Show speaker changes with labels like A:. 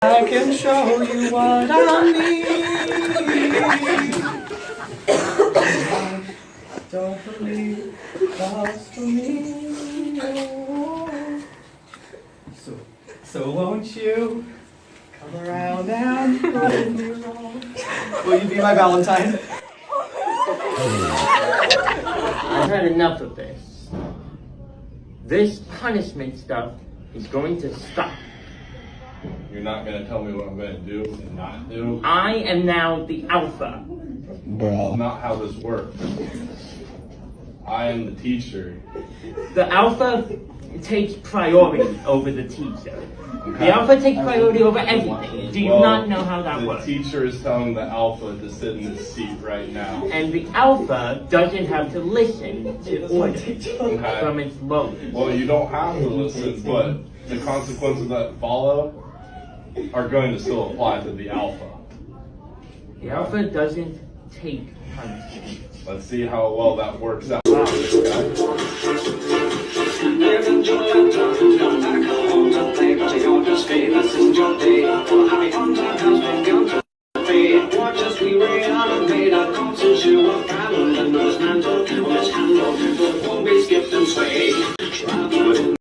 A: I can show you what I mean. Don't believe love's for me. Oh. So won't you come around and prove me wrong? Will you be my Valentine?
B: I've had enough of this. This punishment stuff is going to stop.
C: You're not gonna tell me what I'm gonna do and not do?
B: I am now the alpha.
C: Bro. Not how this works. I am the teacher.
B: The alpha takes priority over the teacher.
C: Okay.
B: The alpha takes priority over everything. Do you not know how that works?
C: The teacher is telling the alpha to sit in this seat right now.
B: And the alpha doesn't have to listen to orders
C: Okay.
B: from its lower.
C: Well, you don't have to listen, but the consequences that follow are going to still apply to the alpha.
B: The alpha doesn't take punishment.
C: Let's see how well that works out.
D: Watch as we reanimate our conscious you of calendar, nose mantle, on this handle, won't be